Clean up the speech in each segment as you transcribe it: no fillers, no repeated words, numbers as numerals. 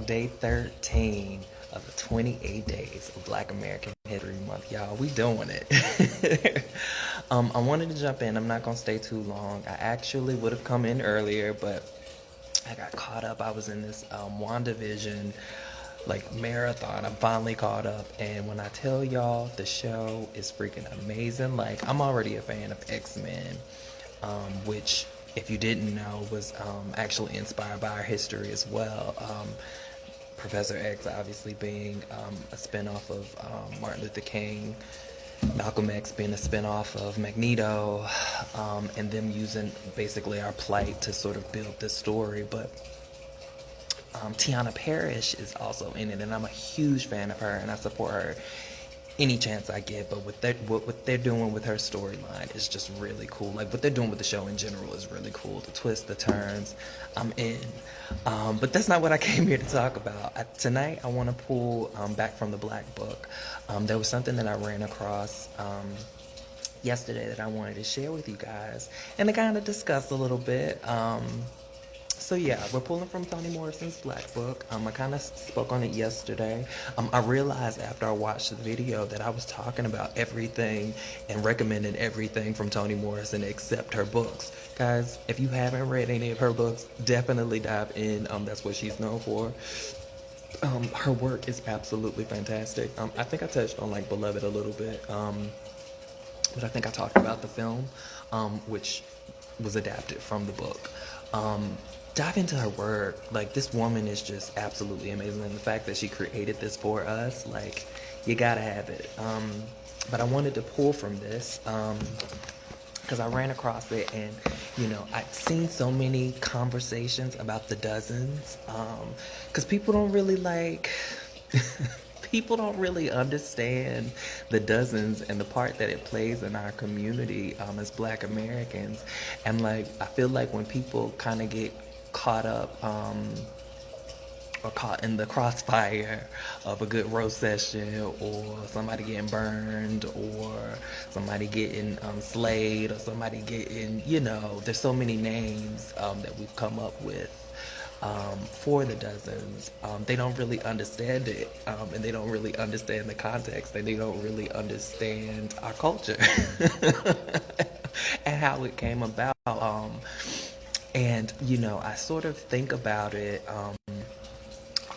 day 13 of the 28 days of Black American History Month. Y'all, we doing it. I wanted to jump in. I'm not going to stay too long. I actually would have come in earlier, but I got caught up. I was in this WandaVision marathon. I'm finally caught up, and when I tell y'all the show is freaking amazing, I'm already a fan of X-Men, which, if you didn't know, was actually inspired by our history as well. Professor X obviously being a spinoff of Martin Luther King, Malcolm X being a spinoff of Magneto, and them using basically our plight to sort of build this story. But Tiana Parrish is also in it, and I'm a huge fan of her, and I support her any chance I get. But what they're doing with her storyline is just really cool. Like, what they're doing with the show in general is really cool. The twists, the turns, I'm in. But that's not what I came here to talk about. Tonight, I want to pull back from the Black Book. There was something that I ran across yesterday that I wanted to share with you guys and to kind of discuss a little bit. So yeah, we're pulling from Toni Morrison's Black Book. I kind of spoke on it yesterday. I realized after I watched the video that I was talking about everything and recommending everything from Toni Morrison except her books. Guys, if you haven't read any of her books, definitely dive in. That's what she's known for. Her work is absolutely fantastic. I think I touched on Beloved a little bit, but I think I talked about the film, which was adapted from the book. Dive into her work. This woman is just absolutely amazing, and the fact that she created this for us, you gotta have it. But I wanted to pull from this because I ran across it, and I've seen so many conversations about the dozens, because people don't really people don't really understand the dozens and the part that it plays in our community as Black Americans. And I feel like when people kind of get caught up or caught in the crossfire of a good roast session, or somebody getting burned, or somebody getting slayed, or somebody getting, there's so many names that we've come up with for the dozens. They don't really understand it, and they don't really understand the context, and they don't really understand our culture and how it came about. And I sort of think about it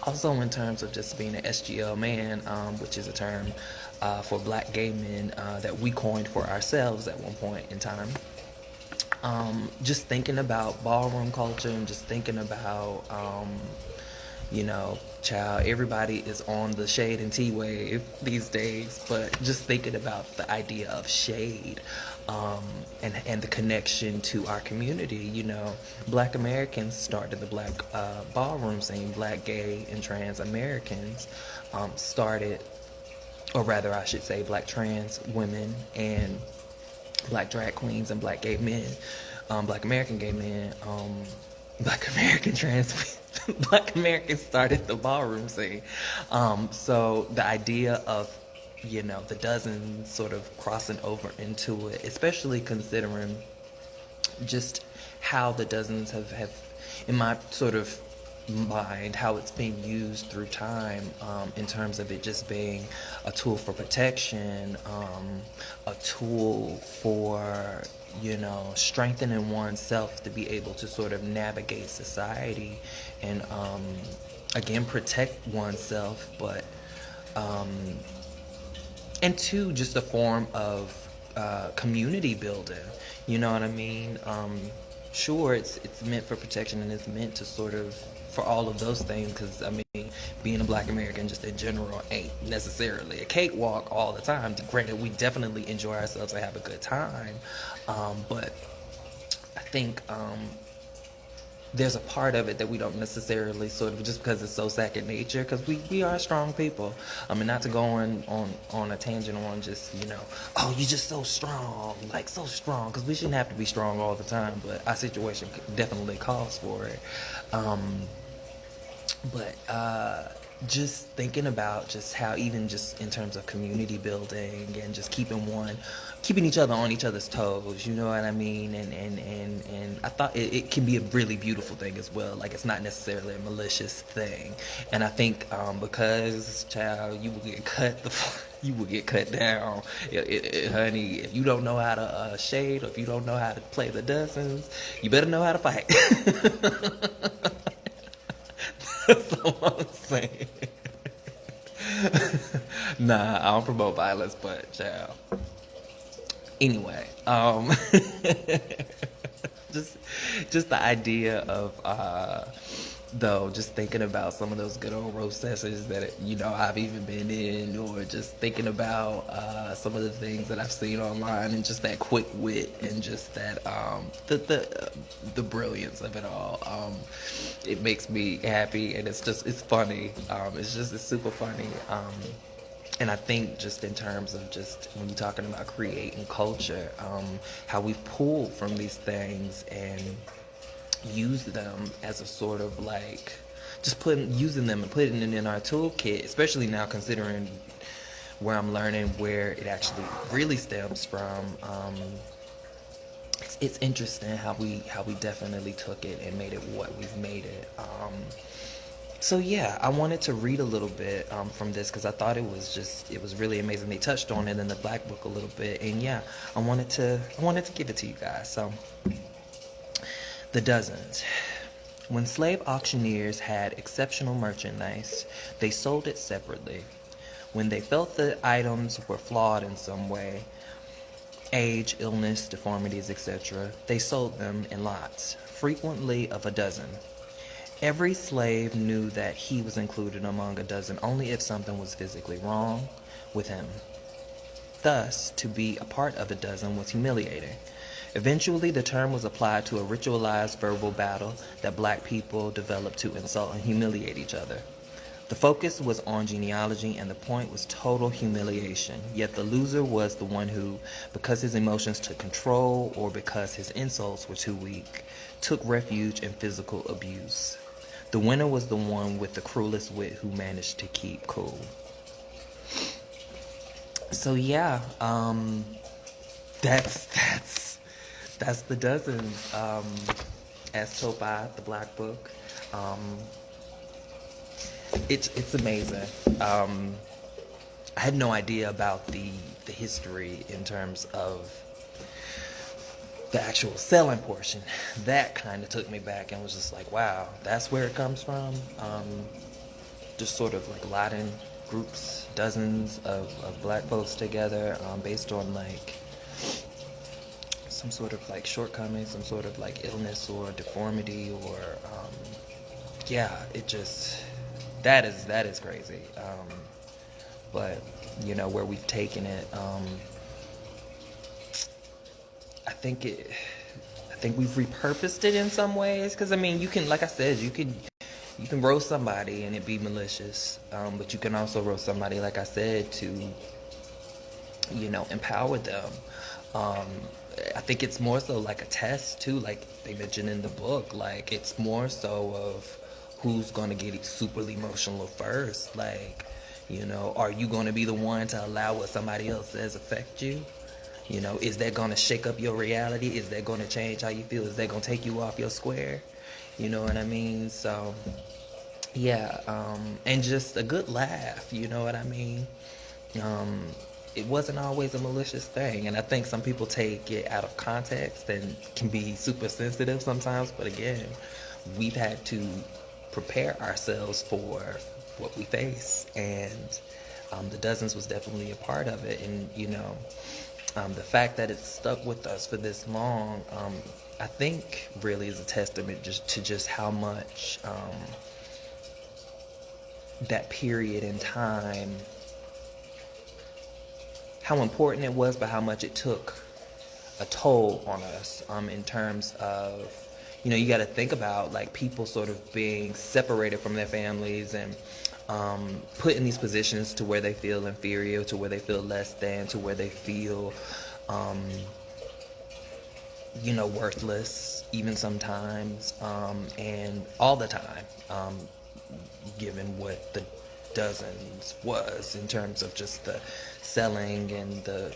also in terms of just being an SGL man, which is a term for Black gay men that we coined for ourselves at one point in time. Just thinking about ballroom culture, and just thinking about, child, everybody is on the shade and tea wave these days, but just thinking about the idea of shade, and the connection to our community. Black Americans started the Black ballroom scene. Black gay and trans Americans started, or rather I should say Black trans women and Black drag queens and Black gay men, Black American gay men, Black American trans Black Americans started the ballroom scene. So the idea of, the dozen sort of crossing over into it, especially considering just how the dozens have in my sort of mind, how it's being used through time, in terms of it just being a tool for protection, a tool for strengthening oneself to be able to sort of navigate society and again protect oneself, but and two, just a form of community building. You know what I mean? Sure, it's meant for protection, and it's meant to sort of for all of those things, because being a Black American just in general ain't necessarily a cakewalk all the time. Granted, we definitely enjoy ourselves and have a good time, but I think there's a part of it that we don't necessarily sort of, just because it's so second nature, because we are strong people. Not to go on a tangent on just, oh, you're just so strong, so strong, because we shouldn't have to be strong all the time, but our situation definitely calls for it. But just thinking about just how, even just in terms of community building and just keeping each other on each other's toes, you know what I mean? And I thought it can be a really beautiful thing as well. Like, it's not necessarily a malicious thing. And I think because, child, you will get you will get cut down. Honey, if you don't know how to shade, or if you don't know how to play the dozens, you better know how to fight. That's all I'm saying. Nah, I don't promote violence, but child. Anyway, just just the idea of though, just thinking about some of those good old roast sessions that I've even been in, or just thinking about some of the things that I've seen online, and just that quick wit, and just that the brilliance of it all. It makes me happy, and it's funny. It's super funny. And I think just in terms of just when you're talking about creating culture, how we've pulled from these things and used them as a sort of like, using them and putting it in our toolkit, especially now considering where I'm learning where it actually really stems from. It's interesting how we definitely took it and made it what we've made it. So yeah, I wanted to read a little bit from this, because I thought it was really amazing. They touched on it in the Black Book a little bit, and yeah, I wanted to give it to you guys. So, the dozens. When slave auctioneers had exceptional merchandise, they sold it separately. When they felt the items were flawed in some way, age, illness, deformities, etc., they sold them in lots, frequently of a dozen. Every slave knew that he was included among a dozen only if something was physically wrong with him. Thus, to be a part of a dozen was humiliating. Eventually, the term was applied to a ritualized verbal battle that black people developed to insult and humiliate each other. The focus was on genealogy, and the point was total humiliation. Yet the loser was the one who, because his emotions took control or because his insults were too weak, took refuge in physical abuse. The winner was the one with the cruelest wit who managed to keep cool. So yeah, that's the dozen, as told by the Black Book. It's amazing. I had no idea about the history in terms of the actual selling portion. That kind of took me back and was just like, wow, that's where it comes from. Just sort of like Latin groups, dozens of black folks together, based on like some sort of like shortcoming, some sort of like illness or deformity, or yeah, it just, that is crazy. But where we've taken it, I think we've repurposed it in some ways, because I mean, you can, like I said, you can roast somebody and it be malicious, but you can also roast somebody, like I said, to empower them. I think it's more so like a test too, like they mentioned in the book. Like, it's more so of who's gonna get superly emotional first. Like, are you gonna be the one to allow what somebody else says affect you? Is that gonna shake up your reality? Is that gonna change how you feel? Is that gonna take you off your square? You know what I mean? So yeah, and just a good laugh, you know what I mean? It wasn't always a malicious thing, and I think some people take it out of context and can be super sensitive sometimes, but again, we've had to prepare ourselves for what we face, and the dozens was definitely a part of it. And the fact that it's stuck with us for this long, I think really is a testament to just how much that period in time, how important it was, but how much it took a toll on us, in terms of, you got to think about like people sort of being separated from their families and put in these positions to where they feel inferior, to where they feel less than, to where they feel worthless, even sometimes, and all the time. given what the dozens was in terms of just the selling and the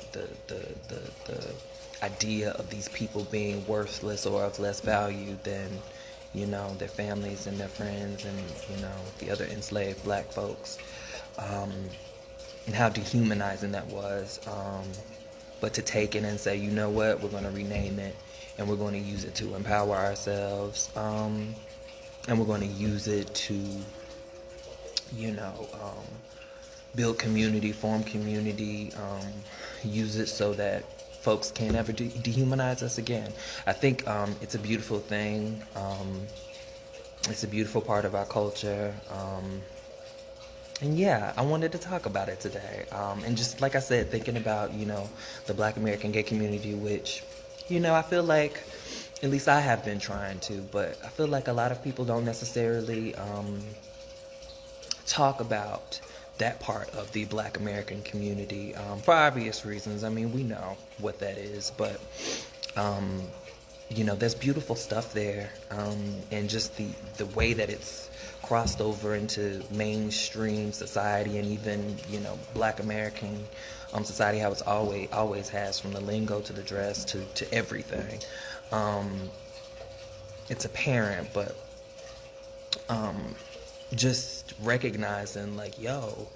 idea of these people being worthless or of less value than, their families and their friends and, the other enslaved black folks. And how dehumanizing that was. But to take it and say, you know what, we're going to rename it and we're going to use it to empower ourselves. And we're going to use it to, build community, form community, use it so that folks can't ever dehumanize us again. I think it's a beautiful thing. It's a beautiful part of our culture. And yeah, I wanted to talk about it today. And just like I said, thinking about, the Black American gay community, which, I feel like, at least I have been trying to, but I feel like a lot of people don't necessarily talk about that part of the Black American community for obvious reasons. I mean, we know what that is, but, there's beautiful stuff there. And just the way that it's crossed over into mainstream society and even, Black American society, how it's always has, from the lingo to the dress to everything. It's apparent, but just recognizing like, yo,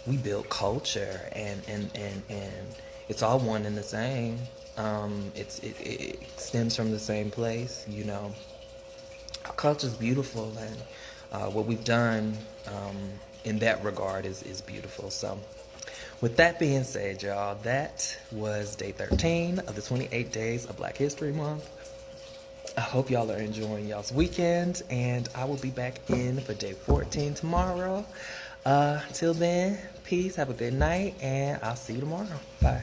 we build culture and it's all one and the same. It stems from the same place, Our culture's beautiful, and what we've done in that regard is beautiful. So with that being said, y'all, that was day 13 of the 28 days of Black History Month. I hope y'all are enjoying y'all's weekend, and I will be back in for day 14 tomorrow. Till then, peace, have a good night, and I'll see you tomorrow. Bye.